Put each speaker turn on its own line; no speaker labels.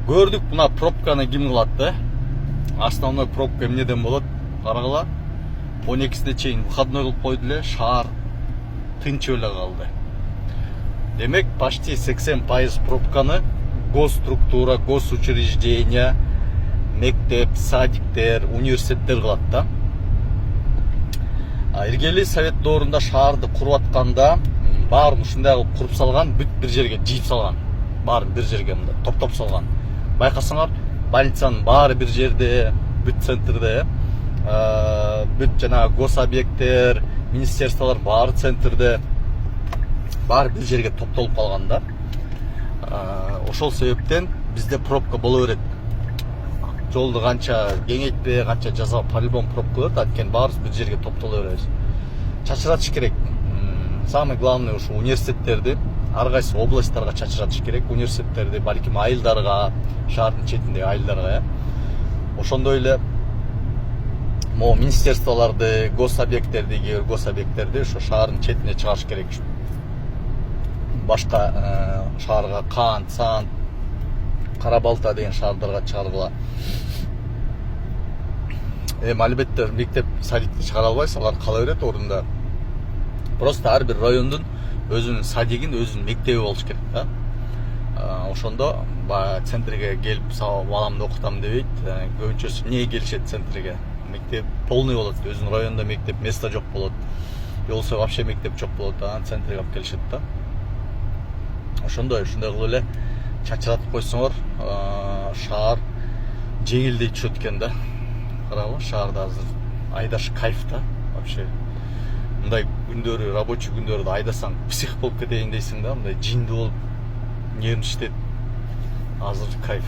Көрдік мына пробканы ким кылат да. Основной пробка эмнеден болот? Карагыла 12-сине чейин выходной кылып койду эле, шаар тынчып эле калды. Демек, почти 80% пробканы госструктура, госучреждения, мектеп, садиктер, университеттер кылат да. Иргели совет доорунда шаарды куруп атканда баарын ушундай кылып куруп салган, бүт бир жерге жыйып салган. Баарын бир жерге мындай топтоп салган. Байкасаңар, больницанын баары бир жерде, бүт центрде, бүт жана гособъекттер, министерстволор баары центрде, баары бир жерге топтолуп калган да. Ошол себептен бизде пробка боло берет. Жолду канча кеңейтпей, канча жасап, по-любому пробка болот, анткени баарыбыз бир жерге топтоло беребиз. Чачыратыш керек. Самый главный ушу университеттерди, ар кайсы областтарга чачыратыш керек. Университеттерди, балким айылдарга, шаардын четиндеги айылдарга. Ошондой эле могу министерстволорду, гособъекттерди, кээ бир гособъекттерди ошо шаардын четине чыгарыш керек. Башка шаарга Кант, Сант, Кара Балта деген шаардарга чыгаргыла. Албетте мектеп садикти чыгара албайсыз, алар кала берет ордунда. Просто ар бир райондун өзүнүн садигин, өзүнүн мектеби болуш керек да. Ошондо центрге келип баламды окутам дебейт. Көбүнчөсү эмнеге келишет центрге? Мектеп полный болот, өзүнүн районунда мектеп место жок болот. Же болбосо вообще мектеп жок болот, центрге алып келишет да. Ушундай кылып эле чачыратып койсоңор, шаар жеңилдей түшөт экен да. Карагыла, шаарда азыр айдаш кайф да, вообще. Мындай күндөрү, рабочий күндөрдө айдасаң псих болуп кетейин дейсиң да, мындай жинди болуп нервин иштейт. Азыр кайф.